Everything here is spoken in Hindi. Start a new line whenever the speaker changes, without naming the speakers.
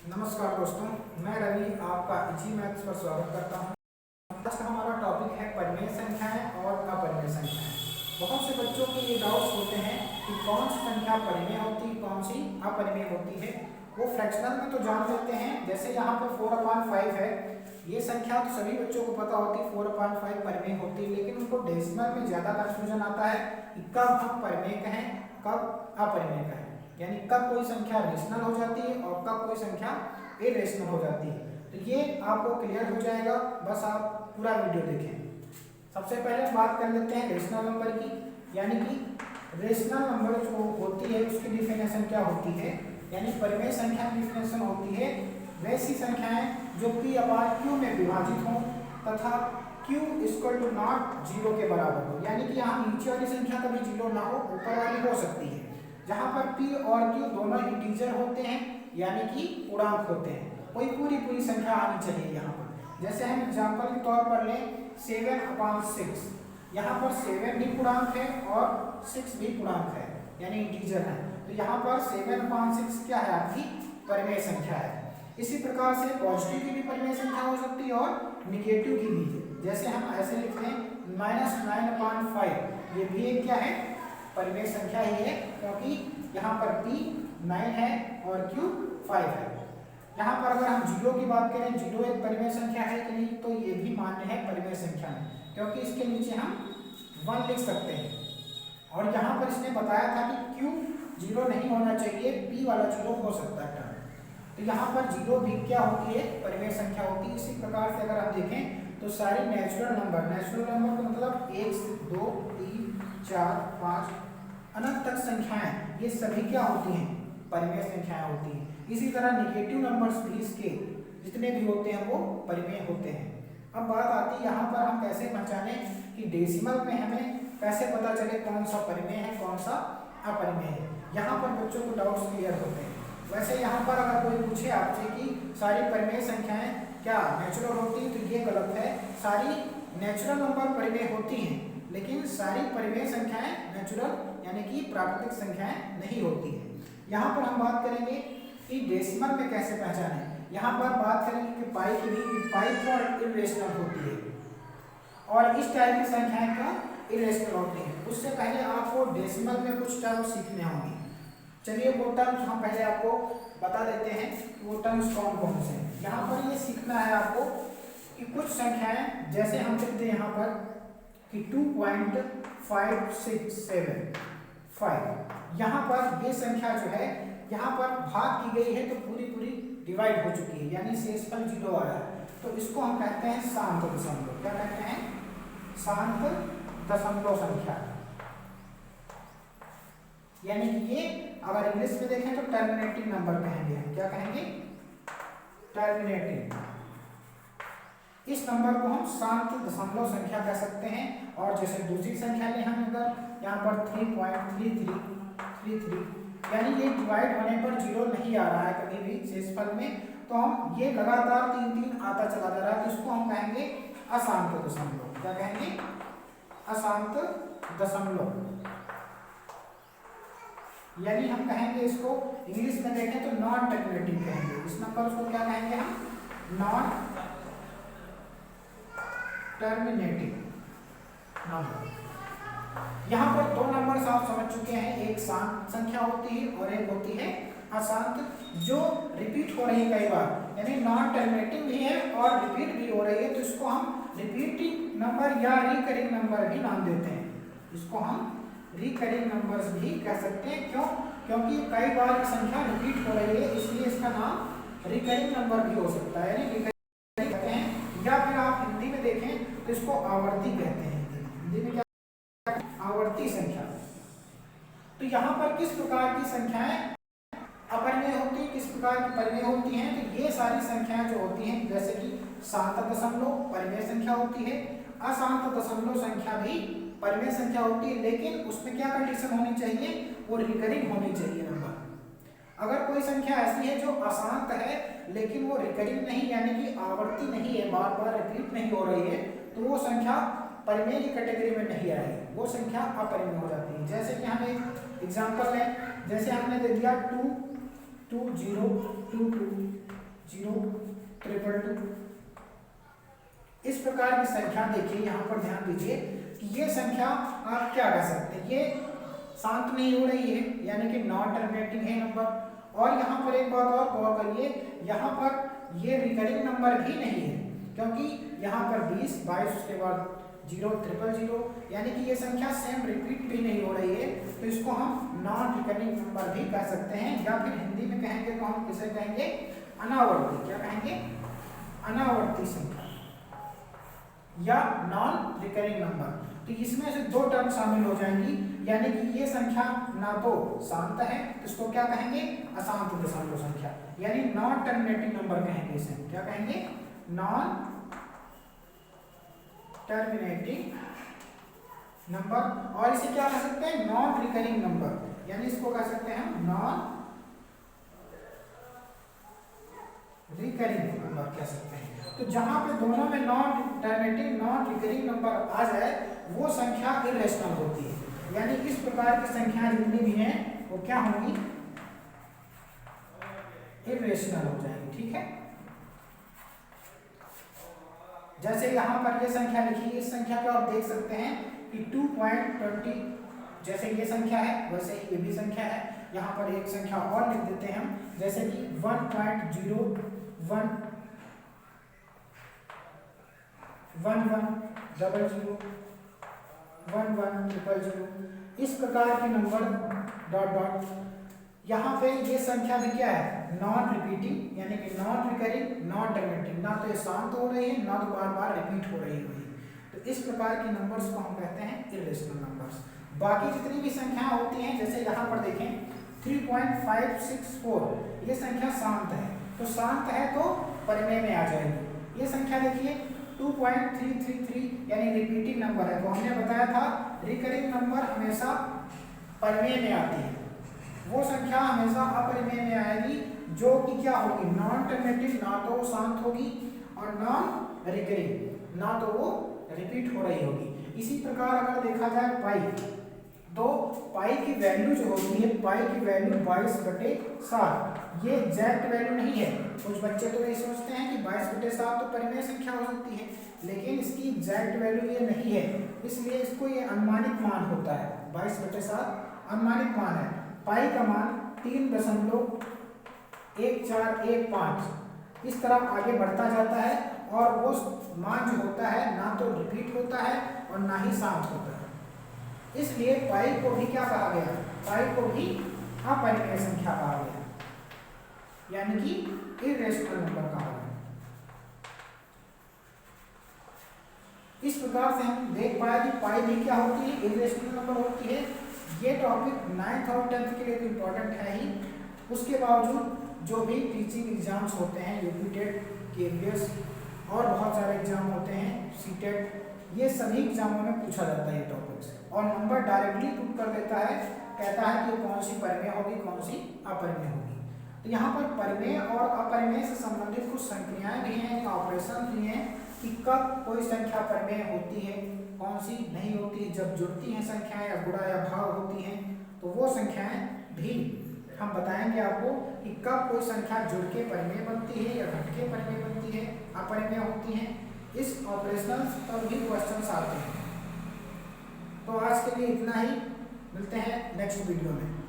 नमस्कार दोस्तों, मैं रवि आपका इजी मैथ्स पर स्वागत करता हूं। आज का हमारा टॉपिक है परिमेय संख्याएं और अपरिमेय संख्याएं। बहुत से बच्चों के ये डाउट्स होते हैं कि कौन सी संख्या परिमेय होती है, कौन सी अपरिमेय होती है। वो फ्रैक्शनल में तो जान लेते हैं, जैसे यहाँ पर 4/5 है, ये संख्या तो सभी बच्चों को पता होती है 4/5 परिमेय होती है, लेकिन उनको डेसिमल में ज़्यादा कन्फ्यूजन आता है कि कब हम परिमेय कहें, कब अपरिमेय कहें, यानी कब कोई संख्या रेशनल हो जाती है और कब कोई संख्या इरेशनल हो जाती है। तो ये आपको क्लियर हो जाएगा, बस आप पूरा वीडियो देखें। सबसे पहले बात कर लेते हैं रेशनल नंबर की, यानी कि रेशनल नंबर जो होती है उसकी डिफिनेशन क्या होती है, यानी परिमेय संख्या की डिफिनेशन होती है वैसी संख्याएं जो P/Q में विभाजित हों तथा Q = नॉट 0 के बराबर हो, यानी कि यहाँ नीचे वाली संख्या कभी 0 ना हो, ऊपर वाली हो सकती है। जहां पर P और Q दोनों इंटीजर होते हैं, यानी कि पूर्णांक होते हैं, कोई पूरी संख्या आनी चाहिए यहाँ पर। जैसे हम एग्जांपल के तौर पर लें 7/6, यहाँ पर 7 भी पूर्णांक है और 6 भी पूर्णांक है, यानी इंटीजर है। तो यहाँ पर 7/6 क्या है, आपकी परिमेय संख्या है। इसी प्रकार से पॉजिटिव की भी परिमेय संख्या हो सकती है और निगेटिव की भी। जैसे हम ऐसे लिखते हैं -9/5, ये भी एक क्या है, परिमेय संख्या ही है, क्योंकि यहाँ पर P 9 है और Q 5 है। यहाँ पर अगर हम 0 की बात करें, 0 एक परिमेय संख्या है कि नहीं, तो ये भी मान्य है परिमेय संख्या में, क्योंकि इसके नीचे हम 1 लिख सकते हैं। और यहाँ पर इसने बताया था कि Q 0 नहीं होना चाहिए, P वाला 0 हो सकता है। तो यहाँ पर 0 भी क्या होती है, परिमेय संख्या होती है। इसी प्रकार से अगर आप देखें तो सारी नेचुरल नंबर का मतलब 1 से 2 3 4 5 अनंत तक संख्याएं, ये सभी क्या होती हैं, परिमेय संख्याएं होती हैं। इसी तरह निगेटिव नंबर्स भी इसके जितने भी होते हैं वो परिमेय होते हैं। अब बात आती है यहाँ पर हम कैसे पहचाने कि डेसिमल में हमें कैसे पता चले कौन सा परिमेय है, कौन सा अपरिमेय है। यहाँ पर बच्चों को डाउट्स क्लियर होते हैं। वैसे यहाँ पर अगर कोई पूछे आपसे कि सारी परिमेय संख्याएं क्या नेचुरल होती है, तो ये गलत है। सारी नेचुरल नंबर परिमेय होती हैं, लेकिन सारी परिमेय संख्याएं नेचुरल यानी कि प्राकृतिक संख्याएं नहीं होती है। यहाँ पर हम बात करेंगे कि डेसिमल में कैसे पहचानें। यहाँ पर बात करेंगे कि पाई की भी, पाई तो इरेशनल होती है और इस टाइप की संख्याएं का इरेशनल होती है। उससे पहले आपको डेसिमल में कुछ टर्म सीखने होंगे। चलिए वो टर्म्स हम पहले आपको बता देते हैं कि वो टर्म्स कौन कौन से हैं। यहाँ पर ये सीखना है आपको कि कुछ संख्याएं, जैसे हम लिखते हैं यहाँ पर कि 2.5675, यहाँ पर ये संख्या जो है यहाँ पर भाग की गई है तो पूरी डिवाइड हो चुकी है, यानी शेषफल 0 आ रहा है, तो इसको हम कहते हैं शांत दशमलव। क्या कहते हैं, शांत दशमलव संख्या। यानी कि ये अगर इंग्लिश में देखें तो टर्मिनेटिंग नंबर कहेंगे हम। क्या कहेंगे, टर्मिनेटिंग। इस नंबर को हम शांत दशमलव संख्या कह सकते हैं। और जैसे दूसरी संख्या लें हम, अगर यहाँ पर 3.3333, यानी ये डिवाइड होने पर 0 नहीं आ रहा है कभी भी शेषफल में, तो हम ये लगातार 3 आता चला जा रहा है, तो इसको हम कहेंगे अशांत दशमलव। क्या कहेंगे, अशांत दशमलव। यानी हम कहेंगे इसको इंग्लिश में देखें तो नॉन टर्मिनेटिंग कहेंगे। इस नंबर को क्या कहेंगे हम, नॉन टर्मिनेटिंग नंबर। यहाँ पर 2 नंबर आप समझ चुके हैं, एक शांत संख्या होती है और एक होती है अशांत, जो रिपीट हो रही है कई बार, यानी नॉन टर्मिनेटिंग भी है और रिपीट भी हो रही है, तो इसको हम रिपीटिंग नंबर या रिकरिंग नंबर भी नाम देते हैं। इसको हम रिकरिंग नंबर्स भी कह सकते हैं। क्यों, क्योंकि कई बार संख्या रिपीट हो रही है, इसलिए इसका नाम रिकरिंग नंबर भी हो सकता है, यानी रिकरिंग कहते हैं। या फिर आप हिंदी में देखें तो इसको आवर्ती कहते हैं। हिंदी में क्या, आवर्ती संख्या। तो यहाँ पर किस प्रकार की संख्याएं अपरिमेय होती है, किस प्रकार की परिमेय होती हैं, तो ये सारी संख्याएं जो होती हैं, जैसे कि शांत दशमलव परिमेय संख्या होती है, अशांत दशमलव संख्या भी परिमेय संख्या होती है, लेकिन उसमें क्या कंडीशन होनी चाहिए, वो रिकरिंग होनी चाहिए नंबर। अगर कोई संख्या ऐसी है जो अशांत है लेकिन वो रिकरिंग नहीं, यानी कि आवर्ती नहीं है, बार बार रिपीट नहीं हो रही है, तो वो संख्या परिमेय की कैटेगरी में नहीं आएगी, वो संख्या अपरिमेय हो जाती है। जैसे कि हम एक एग्जांपल लें, जैसे हमने दे दिया 2 2 0 2 2 0 ट्रिपल 2। इस प्रकार की संख्या देखिए, यहाँ पर ध्यान दीजिए कि ये संख्या आप क्या कह सकते हैं, ये शांत नहीं हो रही है यानी कि नॉन टर्मिनेटिंग है नंबर। और यहाँ पर एक बात और गौर करिए, यहाँ पर ये रिकरिंग नंबर भी नहीं है, क्योंकि यहाँ पर 20 22 उसके बाद 0 ट्रिपल 0 यानी कि ये संख्या सेम रिपीट भी नहीं हो रही है, तो इसको हम नॉन रिकरिंग नंबर भी कह सकते हैं। या फिर हिंदी में कहेंगे तो हम किसे कहेंगे, अनावर्ती। क्या कहेंगे, अनावर्ती संख्या या नॉन रिकरिंग नंबर। तो इसमें से दो टर्म शामिल हो जाएंगी, यानी कि ये संख्या ना तो शांत है, तो इसको क्या कहेंगे, अशांत दशमलव संख्या, यानी नॉन टर्मिनेटिंग नंबर कहेंगे इसे। क्या कहेंगे, नॉन टर्मिनेटिंग नंबर। और इसे क्या कह सकते हैं, नॉन रिकरिंग नंबर, यानी इसको कह सकते हैं नॉन रिकरिंग नंबर कह सकते हैं। तो जहां पे दोनों में non terminating non recurring number आ जाए वो संख्या इरेशनल होती है, यानी इस प्रकार की संख्या जितनी भी हैं वो क्या होंगी, इरेशनल हो जाएंगी। ठीक है, जैसे यहाँ पर ये संख्या लिखी, इस संख्या को आप देख सकते हैं कि 2.20, जैसे ये संख्या है वैसे ही ये भी संख्या है। यहाँ पर एक संख्या और लिख देते हैं हम, जैसे कि 1.01 1100 1100। इस प्रकार के नंबर डॉट डॉट। यहाँ पे ये संख्या भी क्या है, नॉन रिपीटिंग, यानी कि नॉन रिकरिंग नॉन टर्मिनेटिंग, ना तो ये शांत हो रही है ना तो बार बार रिपीट हो रही है। तो इस प्रकार के नंबर्स को हम कहते हैं इरेशनल नंबर्स। बाकी जितनी भी संख्या होती हैं, जैसे यहाँ पर देखें 3.564, ये संख्या शांत है, तो शांत है तो परिमेय में आ जाएगी। ये संख्या देखिए 2.333, यानी रिपीटिंग नंबर है, तो हमने बताया था रिकरिंग नंबर हमेशा परिमेय में आती है, वो संख्या हमेशा अपरिमेय में आएगी, जो कि क्या होगी, नॉन टर्मिनेटिंग, ना तो वो शांत होगी और नॉन रिकरिंग, ना तो वो रिपीट हो रही होगी। इसी प्रकार अगर देखा जाए पाई, तो पाई की वैल्यू जो होती है, पाई की वैल्यू 22/7, ये एग्जैक्ट वैल्यू नहीं है। कुछ बच्चे तो ये सोचते हैं कि 22/7 तो परिमेय संख्या हो सकती है, लेकिन इसकी एग्जैक्ट वैल्यू ये नहीं है, इसलिए इसको ये अनुमानित मान होता है। 22/7 अनुमानित मान है। पाई का मान 3.1415 इस तरह आगे बढ़ता जाता है, और वो मान जो होता है ना तो रिपीट होता है और ना ही शांत होता है। इसलिए पाई को भी क्या कहा गया, पाई को भी अपरिमेय संख्या कहा गया, यानी कि इरेशनल नंबर कहा गया। इस प्रकार से हम देख पाए कि पाई भी क्या होती है, इरेशनल नंबर होती है। ये टॉपिक 9th और 10th के लिए तो इम्पोर्टेंट है ही, उसके बावजूद जो भी टीचिंग एग्जाम्स होते हैं, यूपी टेट, केवीएस और बहुत सारे एग्जाम होते हैं, सीटेट, ये सभी एग्जामों में पूछा जाता है ये टॉपिक्स, और नंबर डायरेक्टली पुट कर देता है, कहता है कि कौन सी परिमेय होगी कौन सी अपरिमेय होगी। तो यहाँ पर परिमेय और अपरिमेय से संबंधित कुछ संक्रियाएं भी हैं, ऑपरेशन भी हैं कि कब कोई संख्या परिमेय होती है, कौन सी नहीं होती, जब जुड़ती हैं संख्याएं या गुणा या भाग होती हैं, तो वो संख्याएं भी हम बताएंगे आपको कि कब कोई संख्या जुड़ के परिमेय बनती है या घट के परिमेय बनती है, अपरिमेय होती है। इस ऑपरेशनल पर भी क्वेश्चंस आते हैं। तो आज के लिए इतना ही, मिलते हैं नेक्स्ट वीडियो में।